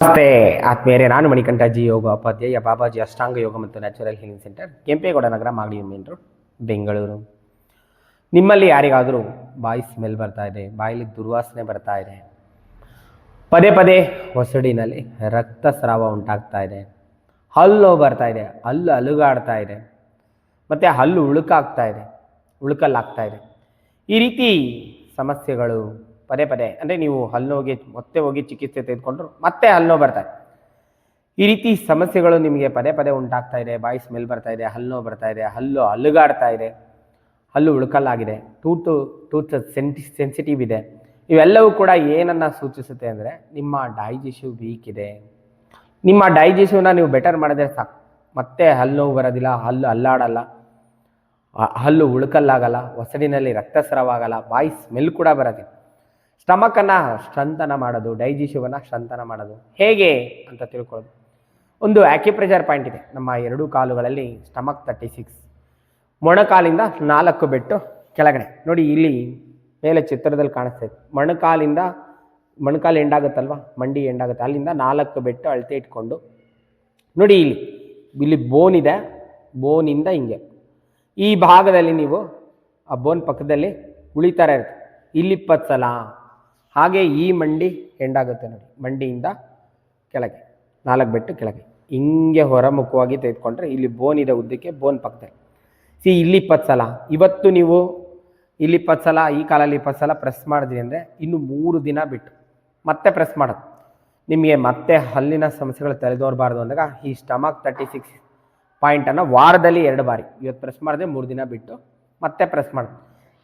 ನಮಸ್ತೆ ಆತ್ಮೀಯರೇ, ನಾನು ಮಣಿಕಂಠ ಜಿ ಯೋಗೋಪಾಧ್ಯಾಯ, ಬಾಬಾಜಿ ಅಷ್ಟಾಂಗ ಯೋಗ ಮತ್ತು ನ್ಯಾಚುರಲ್ ಹೀಲಿಂಗ್ ಸೆಂಟರ್, ಕೆಂಪೇಗೌಡ ನಗರ, ಮಾಗಡಿ ಮೇನ್ ರೋಡ್, ಬೆಂಗಳೂರು. ನಿಮ್ಮಲ್ಲಿ ಯಾರಿಗಾದರೂ ಬಾಯಿ ಸ್ಮೆಲ್ ಬರ್ತಾ ಇದೆ, ಬಾಯಲ್ಲಿ ದುರ್ವಾಸನೆ ಬರ್ತಾ ಇದೆ, ಪದೇ ಪದೇ ಹೊಸಡಿನಲ್ಲಿ ರಕ್ತಸ್ರಾವ ಉಂಟಾಗ್ತಾ ಇದೆ, ಹಲ್ಲು ನೋವು ಬರ್ತಾ ಇದೆ, ಹಲ್ಲು ಅಲುಗಾಡ್ತಾ ಇದೆ, ಮತ್ತು ಹಲ್ಲು ಉಳುಕಲ್ಲಾಗ್ತಾ ಇದೆ, ಈ ರೀತಿ ಸಮಸ್ಯೆಗಳು ಪದೇ ಪದೇ, ಅಂದರೆ ನೀವು ಹಲ್ಲು ನೋವಿಗೆ ಮತ್ತೆ ಹೋಗಿ ಚಿಕಿತ್ಸೆ ತೆಗೆದುಕೊಂಡ್ರು ಮತ್ತೆ ಹಲ್ಲು ನೋವು ಬರ್ತಾ ಇದೆ, ಈ ರೀತಿ ಸಮಸ್ಯೆಗಳು ನಿಮಗೆ ಪದೇ ಪದೇ ಉಂಟಾಗ್ತಾ ಇದೆ. ಬಾಯಿ ಸ್ಮೆಲ್ ಬರ್ತಾ ಇದೆ, ಹಲ್ಲು ನೋವು ಬರ್ತಾ ಇದೆ, ಹಲ್ಲು ಅಲುಗಾಡ್ತಾ ಇದೆ, ಹಲ್ಲು ಉಳುಕಲ್ಲಾಗಿದೆ, ಟೂತ್ ಸೆನ್ಸಿಟಿವ್ ಇದೆ. ಇವೆಲ್ಲವೂ ಕೂಡ ಏನನ್ನ ಸೂಚಿಸುತ್ತೆ ಅಂದರೆ ನಿಮ್ಮ ಡೈಜೆಷನ್ ವೀಕ್ ಇದೆ. ನಿಮ್ಮ ಡೈಜೆಷನ್ನ ನೀವು ಬೆಟರ್ ಮಾಡಿದ್ರೆ ಸಾಕು, ಮತ್ತೆ ಹಲ್ಲು ನೋವು ಬರೋದಿಲ್ಲ, ಹಲ್ಲು ಅಲ್ಲಾಡಲ್ಲ, ಹಲ್ಲು ಉಳುಕಲ್ಲಾಗಲ್ಲ, ಹೊಸಡಿನಲ್ಲಿ ರಕ್ತಸ್ರಾವ ಆಗಲ್ಲ, ಬಾಯಿ ಸ್ಮೆಲ್ ಕೂಡ ಬರೋದಿಲ್ಲ. ಸ್ಟಮಕನ್ನು ಸ್ಟ್ರೆಂಥನ್ ಮಾಡೋದು, ಡೈಜೆಷನ್ನ ಸ್ಟ್ರೆಂಥನ್ ಮಾಡೋದು ಹೇಗೆ ಅಂತ ತಿಳ್ಕೊಳ್ಳೋದು. ಒಂದು ಆಕ್ಯುಪ್ರೆಷರ್ ಪಾಯಿಂಟ್ ಇದೆ ನಮ್ಮ ಎರಡೂ ಕಾಲುಗಳಲ್ಲಿ, ಸ್ಟಮಕ್ 36, ಮೊಣಕಾಲಿಂದ 4 ಬೆಟ್ಟು ಕೆಳಗಡೆ ನೋಡಿ, ಇಲ್ಲಿ ಮೇಲೆ ಚಿತ್ರದಲ್ಲಿ ಕಾಣಿಸ್ತಾ ಇದೆ. ಮೊಣಕಾಲು ಎಂಡಾಗುತ್ತಲ್ವ, ಮಂಡಿ ಎಂಡಾಗುತ್ತೆ, ಅಲ್ಲಿಂದ 4 ಬೆಟ್ಟು ಅಳತೆ ಇಟ್ಕೊಂಡು ನೋಡಿ, ಇಲ್ಲಿ ಬೋನ್ ಇದೆ, ಬೋನಿಂದ ಹಿಂಗೆ ಈ ಭಾಗದಲ್ಲಿ ನೀವು ಆ ಬೋನ್ ಪಕ್ಕದಲ್ಲಿ ಉಳಿತಾರೆ ಇರುತ್ತೆ, ಇಲ್ಲಿ 20 ಸಲ. ಹಾಗೆ ಈ ಮಂಡಿ ಎಂಡಾಗುತ್ತೆ ನೋಡಿ, ಮಂಡಿಯಿಂದ ಕೆಳಗೆ 4 ಬೆಟ್ಟು ಕೆಳಗೆ ಹಿಂಗೆ ಹೊರಮುಖವಾಗಿ ತೆಗೆದುಕೊಂಡ್ರೆ ಇಲ್ಲಿ ಬೋನ್ ಇದೆ ಉದ್ದಕ್ಕೆ, ಬೋನ್ ಪಕ್ಕದಲ್ಲಿ ಇಲ್ಲಿ 20 ಸಲ. ಇವತ್ತು ನೀವು ಇಲ್ಲಿ 20 ಸಲ, ಈ ಕಾಲಲ್ಲಿ 20 ಸಲ ಪ್ರೆಸ್ ಮಾಡಿದ್ರಿ ಅಂದರೆ ಇನ್ನು 3 ದಿನ ಬಿಟ್ಟು ಮತ್ತೆ ಪ್ರೆಸ್ ಮಾಡೋದು. ನಿಮಗೆ ಮತ್ತೆ ಹಲ್ಲಿನ ಸಮಸ್ಯೆಗಳು ತಲೆದೋರಬಾರ್ದು ಅಂದಾಗ ಈ ಸ್ಟಮಕ್ 36 ಪಾಯಿಂಟನ್ನು ವಾರದಲ್ಲಿ 2 ಬಾರಿ, ಇವತ್ತು ಪ್ರೆಸ್ ಮಾಡಿದ್ರೆ 3 ದಿನ ಬಿಟ್ಟು ಮತ್ತೆ ಪ್ರೆಸ್ ಮಾಡೋದು.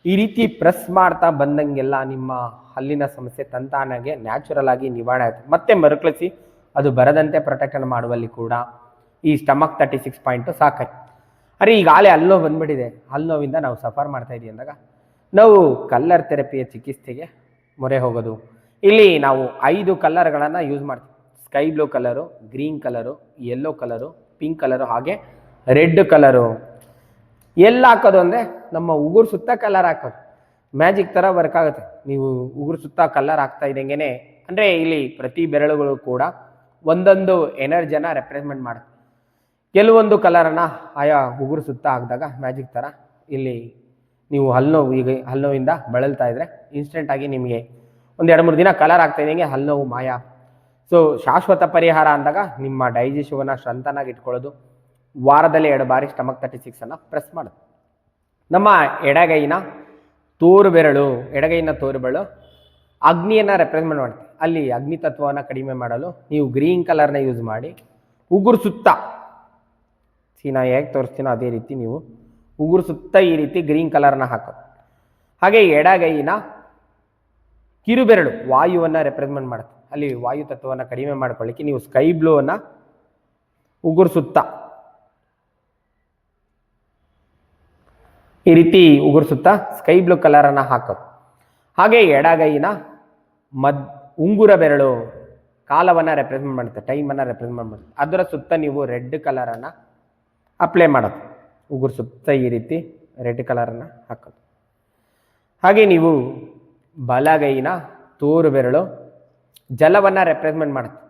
ಈ ರೀತಿ ಪ್ರೆಸ್ ಮಾಡ್ತಾ ಬಂದಂಗೆಲ್ಲ ನಿಮ್ಮ ಹಲ್ಲಿನ ಸಮಸ್ಯೆ ತಂತಾನಾಗೆ ನ್ಯಾಚುರಲ್ ಆಗಿ ನಿವಾರಣೆ ಆಗುತ್ತೆ. ಮತ್ತೆ ಮರುಕಳಿಸಿ ಅದು ಬರದಂತೆ ಪ್ರೊಟೆಕ್ಷನ್ ಮಾಡುವಲ್ಲಿ ಕೂಡ ಈ ಸ್ಟಮಕ್ 36 ಪಾಯಿಂಟು ಸಾಕಾಯ್ತು. ಅರೆ ಈಗಾಗಲೇ ಹಲ್ಲು ನೋವು ಬಂದ್ಬಿಟ್ಟಿದೆ, ಹಲ್ಲು ನೋವಿಂದ ನಾವು ಸಫರ್ ಮಾಡ್ತಾ ಇದ್ದೀವಿ ಅಂದಾಗ ನಾವು ಕಲ್ಲರ್ ಥೆರಪಿಯ ಚಿಕಿತ್ಸೆಗೆ ಮೊರೆ ಹೋಗೋದು. ಇಲ್ಲಿ ನಾವು 5 ಕಲರ್ಗಳನ್ನು ಯೂಸ್ ಮಾಡ್ತೀವಿ. Sky blue colour, green colour, yellow colour, pink colour, ಹಾಗೆ ರೆಡ್ ಕಲರು. ಎಲ್ಲಿ ಹಾಕೋದು ಅಂದರೆ ನಮ್ಮ ಉಗುರು ಸುತ್ತ ಕಲರ್ ಹಾಕೋದು, ಮ್ಯಾಜಿಕ್ ಥರ ವರ್ಕ್ ಆಗುತ್ತೆ. ನೀವು ಉಗುರು ಸುತ್ತ ಕಲರ್ ಹಾಕ್ತಾ ಇದ್ದಂಗೆ, ಅಂದರೆ ಇಲ್ಲಿ ಪ್ರತಿ ಬೆರಳುಗಳು ಕೂಡ ಒಂದೊಂದು ಎನರ್ಜಿನ ರೆಪ್ರೆಸೆಂಟ್ ಮಾಡುತ್ತೆ. ಕೆಲವೊಂದು ಕಲರನ್ನು ಆಯಾ ಉಗುರು ಸುತ್ತ ಹಾಕಿದಾಗ ಮ್ಯಾಜಿಕ್ ಥರ ಇಲ್ಲಿ ನೀವು ಹಲ್ಲು ನೋವಿಂದ ಬಳಲ್ತಾ ಇದ್ದರೆ ಇನ್ಸ್ಟೆಂಟಾಗಿ ನಿಮಗೆ ಒಂದು 2-3 ದಿನ ಕಲರ್ ಆಗ್ತಾ ಇದ್ದಂಗೆ ಹಲ್ಲು ನೋವು ಮಾಯ. ಸೊ ಶಾಶ್ವತ ಪರಿಹಾರ ಅಂದಾಗ ನಿಮ್ಮ ಡೈಜೆಷನ್ನ ಸ್ಟ್ರೆಂಥನ್ ಇಟ್ಕೊಳ್ಳೋದು, ವಾರದಲ್ಲಿ 2 ಬಾರಿ ಸ್ಟಮಕ್ 36 ಪ್ರೆಸ್ ಮಾಡೋದು. ನಮ್ಮ ಎಡಗೈನ ತೋರು ಬೆರಳು ಅಗ್ನಿಯನ್ನು ರೆಪ್ರೆಸೆಂಟ್ ಮಾಡುತ್ತೆ. ಅಲ್ಲಿ ಅಗ್ನಿ ತತ್ವವನ್ನು ಕಡಿಮೆ ಮಾಡಲು ನೀವು ಗ್ರೀನ್ ಕಲರ್ನ ಯೂಸ್ ಮಾಡಿ ಉಗುರು ಸುತ್ತ, ನಾ ಹೇಗೆ ತೋರಿಸ್ತೀನೋ ಅದೇ ರೀತಿ ನೀವು ಉಗುರು ಸುತ್ತ ಈ ರೀತಿ ಗ್ರೀನ್ ಕಲರ್ನ ಹಾಕೋದು. ಹಾಗೆ ಎಡಗೈನ ಕಿರುಬೆರಳು ವಾಯುವನ್ನು ರೆಪ್ರೆಸೆಂಟ್ ಮಾಡುತ್ತೆ. ಅಲ್ಲಿ ವಾಯು ತತ್ವವನ್ನು ಕಡಿಮೆ ಮಾಡ್ಕೊಳ್ಳಿಕ್ಕೆ ನೀವು ಸ್ಕೈ ಬ್ಲೂವನ್ನು ಉಗುರು ಸುತ್ತ ಈ ರೀತಿ ಉಗುರು ಸುತ್ತ ಸ್ಕೈ ಬ್ಲೂ ಕಲರನ್ನು ಹಾಕೋದು. ಹಾಗೆ ಎಡಗೈನ ಉಂಗುರ ಬೆರಳು ಕಾಲವನ್ನು ರೆಪ್ರೆಸೆಂಟ್ ಮಾಡುತ್ತೆ, ಟೈಮನ್ನು ರೆಪ್ರೆಸೆಂಟ್ ಮಾಡುತ್ತೆ, ಅದರ ಸುತ್ತ ನೀವು ರೆಡ್ ಕಲರನ್ನು ಅಪ್ಲೈ ಮಾಡೋದು. ಉಗುರು ಸುತ್ತ ಈ ರೀತಿ ರೆಡ್ ಕಲರನ್ನು ಹಾಕೋದು. ಹಾಗೆ ನೀವು ಬಲಗೈನ ತೋರು ಬೆರಳು ಜಲವನ್ನು ರೆಪ್ರೆಸೆಂಟ್ ಮಾಡುತ್ತೆ.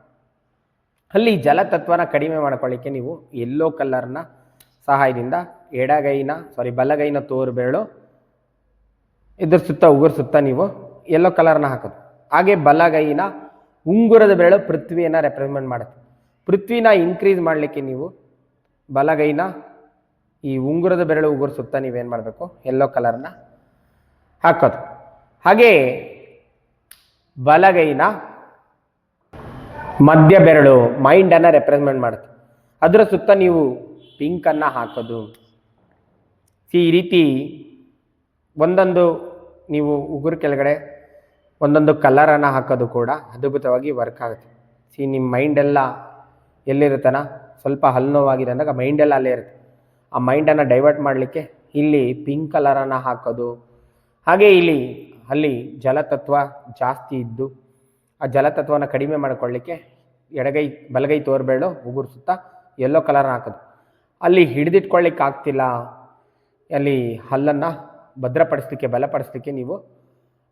ಅಲ್ಲಿ ಜಲತತ್ವನ ಕಡಿಮೆ ಮಾಡ್ಕೊಳ್ಳಿಕ್ಕೆ ನೀವು ಯೆಲ್ಲೋ ಕಲರ್ನ ಸಹಾಯದಿಂದ ಬಲಗೈನ ತೋರು ಬೆರಳು ಇದ್ರ ಸುತ್ತ ಉಗುರು ಸುತ್ತ ನೀವು ಯೆಲ್ಲೋ ಕಲರ್ನ ಹಾಕೋದು. ಹಾಗೆ ಬಲಗೈನ ಉಂಗುರದ ಬೆರಳು ಪೃಥ್ವಿಯನ್ನು ರೆಪ್ರೆಸೆಂಟ್ ಮಾಡುತ್ತೆ. ಪೃಥ್ವಿನ ಇನ್ಕ್ರೀಸ್ ಮಾಡಲಿಕ್ಕೆ ನೀವು ಬಲಗೈನ ಈ ಉಂಗುರದ ಬೆರಳು ಉಗುರು ಸುತ್ತ ನೀವೇನು ಮಾಡಬೇಕು, ಯೆಲ್ಲೋ ಕಲರ್ನ ಹಾಕೋದು. ಹಾಗೆ ಬಲಗೈನ ಮಧ್ಯ ಬೆರಳು ಮೈಂಡನ್ನು ರೆಪ್ರೆಸೆಂಟ್ ಮಾಡುತ್ತೆ, ಅದರ ಸುತ್ತ ನೀವು ಪಿಂಕನ್ನು ಹಾಕೋದು. ಈ ರೀತಿ ಒಂದೊಂದು ನೀವು ಉಗುರು ಕೆಳಗಡೆ ಒಂದೊಂದು ಕಲರನ್ನು ಹಾಕೋದು ಕೂಡ ಅದ್ಭುತವಾಗಿ ವರ್ಕ್ ಆಗುತ್ತೆ. ನಿಮ್ಮ ಮೈಂಡೆಲ್ಲ ಎಲ್ಲಿರುತ್ತಾನ, ಸ್ವಲ್ಪ ಹಲ್ಲು ನೋವಾಗಿದೆ ಅಂದಾಗ ಮೈಂಡೆಲ್ಲ ಅಲ್ಲೇ ಇರುತ್ತೆ. ಆ ಮೈಂಡನ್ನು ಡೈವರ್ಟ್ ಮಾಡಲಿಕ್ಕೆ ಇಲ್ಲಿ ಪಿಂಕ್ ಕಲರನ್ನು ಹಾಕೋದು. ಹಾಗೆ ಅಲ್ಲಿ ಜಲತತ್ವ ಜಾಸ್ತಿ ಇದ್ದು ಆ ಜಲತತ್ವವನ್ನು ಕಡಿಮೆ ಮಾಡಿಕೊಳ್ಳಿಕ್ಕೆ ಬಲಗೈ ತೋರ್ಬೇಳು ಉಗುರು ಸುತ್ತ ಯೆಲ್ಲೋ ಕಲರ್ನ ಹಾಕೋದು. ಅಲ್ಲಿ ಹಿಡಿದಿಟ್ಕೊಳ್ಳಿಕ್ಕೆ ಆಗ್ತಿಲ್ಲ, ಅಲ್ಲಿ ಹಲ್ಲನ್ನು ಬಲಪಡಿಸ್ಲಿಕ್ಕೆ ನೀವು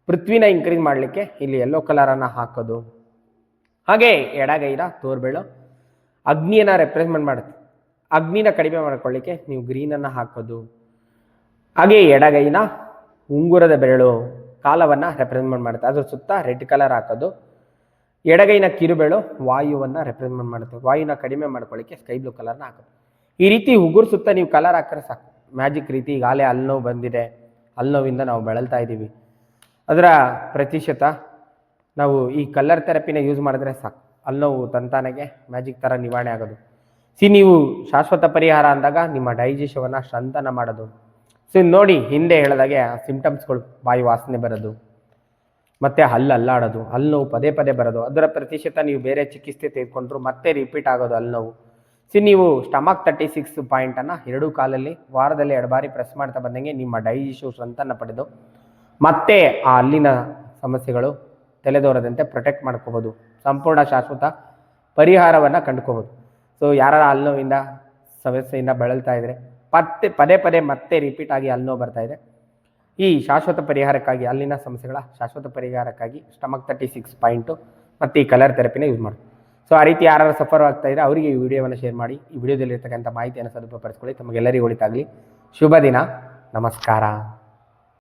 ಪೃಥ್ವಿನ ಇನ್ಕ್ರೀಸ್ ಮಾಡಲಿಕ್ಕೆ ಇಲ್ಲಿ ಯೆಲ್ಲೋ ಕಲರನ್ನು ಹಾಕೋದು. ಹಾಗೆ ಎಡಗೈನ ತೋರ್ಬೆಳು ಅಗ್ನಿಯನ್ನು ರೆಪ್ರೆಸೆಂಟ್ ಮಾಡುತ್ತೆ. ಅಗ್ನಿನ ಕಡಿಮೆ ಮಾಡ್ಕೊಳ್ಳಿಕ್ಕೆ ನೀವು ಗ್ರೀನನ್ನು ಹಾಕೋದು. ಹಾಗೆ ಎಡಗೈನ ಉಂಗುರದ ಬೆರಳು ಕಾಲವನ್ನು ರೆಪ್ರೆಸೆಂಟ್ ಮಾಡುತ್ತೆ, ಅದ್ರ ಸುತ್ತ ರೆಡ್ ಕಲರ್ ಹಾಕೋದು. ಎಡಗೈನ ಕಿರುಬೆರಳು ವಾಯುವನ್ನು ರೆಪ್ರೆಸೆಂಟ್ ಮಾಡುತ್ತೆ, ವಾಯುನ ಕಡಿಮೆ ಮಾಡ್ಕೊಳ್ಳಿಕ್ಕೆ ಸ್ಕೈ ಬ್ಲೂ ಕಲರ್ನ ಹಾಕೋದು. ಈ ರೀತಿ ಉಗುರು ಸುತ್ತ ನೀವು ಕಲರ್ ಹಾಕಿದ್ರೆ ಸಾಕು, ಮ್ಯಾಜಿಕ್ ರೀತಿ. ಈಗಾಗಲೇ ಹಲ್ಲುನೋವು ಬಂದಿದೆ, ಹಲ್ಲುನೋವಿಂದ ನಾವು ಬಳಲ್ತಾ ಇದ್ದೀವಿ, ಅದರ ಪ್ರತಿಶತ ನಾವು ಈ ಕಲರ್ ಥೆರಪಿನ ಯೂಸ್ ಮಾಡಿದ್ರೆ ಸಾಕು, ಹಲ್ಲುನೋವು ತಂತಾನೆಗೆ ಮ್ಯಾಜಿಕ್ ಥರ ನಿವಾರಣೆ ಆಗೋದು. ನೀವು ಶಾಶ್ವತ ಪರಿಹಾರ ಅಂದಾಗ ನಿಮ್ಮ ಡೈಜೆಷವನ್ನು ಸ್ಟ್ರೆಂಥನ್ ಮಾಡೋದು. ನೋಡಿ ಹಿಂದೆ ಹೇಳಿದಾಗೆ ಸಿಂಪ್ಟಮ್ಸ್ಗಳು, ಬಾಯಿ ವಾಸನೆ ಬರೋದು, ಮತ್ತು ಹಲ್ಲು ಅಲ್ಲಾಡೋದು, ಹಲ್ಲು ನೋವು ಪದೇ ಪದೇ ಬರೋದು, ಅದರ ಪ್ರತಿಶತ ನೀವು ಬೇರೆ ಚಿಕಿತ್ಸೆ ತೆಗೆದುಕೊಂಡ್ರು ಮತ್ತೆ ರಿಪೀಟ್ ಆಗೋದು ಹಲ್ಲು ನೋವು. ನೀವು ಸ್ಟಮಕ್ 36 ಪಾಯಿಂಟನ್ನು 2 ಕಾಲಲ್ಲಿ ವಾರದಲ್ಲಿ 2 ಬಾರಿ ಪ್ರೆಸ್ ಮಾಡ್ತಾ ಬಂದಂಗೆ ನಿಮ್ಮ ಡೈಜೆಷನ್ ಸ್ಟ್ರೆಂಥನ್ನು ಪಡೆದು ಮತ್ತೆ ಆ ಹಲ್ಲಿನ ಸಮಸ್ಯೆಗಳು ತಲೆದೋರದಂತೆ ಪ್ರೊಟೆಕ್ಟ್ ಮಾಡ್ಕೋಬೋದು, ಸಂಪೂರ್ಣ ಶಾಶ್ವತ ಪರಿಹಾರವನ್ನು ಕಂಡುಕೋಬೋದು. ಯಾರ ಹಲ್ಲು ನೋವಿಂದ ಸಮಸ್ಯೆಯಿಂದ ಬಳಲ್ತಾ ಇದ್ರೆ, ಪದೇ ಪದೇ ಮತ್ತೆ ರಿಪೀಟ್ ಆಗಿ ಹಲ್ಲು ನೋವು ಬರ್ತಾ ಇದೆ, ಈ ಶಾಶ್ವತ ಪರಿಹಾರಕ್ಕಾಗಿ, ಅಲ್ಲಿನ ಸಮಸ್ಯೆಗಳ ಶಾಶ್ವತ ಪರಿಹಾರಕ್ಕಾಗಿ ಸ್ಟಮಕ್ 36 ಪಾಯಿಂಟು ಮತ್ತು ಈ ಕಲರ್ ಥೆರಪಿನ ಯೂಸ್ ಮಾಡಿ. ಆ ರೀತಿ ಯಾರು ಸಫರ್ ಆಗ್ತಾ ಇದ್ರೆ ಅವರಿಗೆ ಈ ವಿಡಿಯೋವನ್ನು ಶೇರ್ ಮಾಡಿ. ಈ ವಿಡಿಯೋದಲ್ಲಿರ್ತಕ್ಕಂಥ ಮಾಹಿತಿಯನ್ನು ಸದುಪಯೋಗಪಡಿಸ್ಕೊಳ್ಳಿ. ತಮಗೆಲ್ಲರಿಗೂ ಒಳಿತಾಗಲಿ. ಶುಭ ದಿನ. ನಮಸ್ಕಾರ.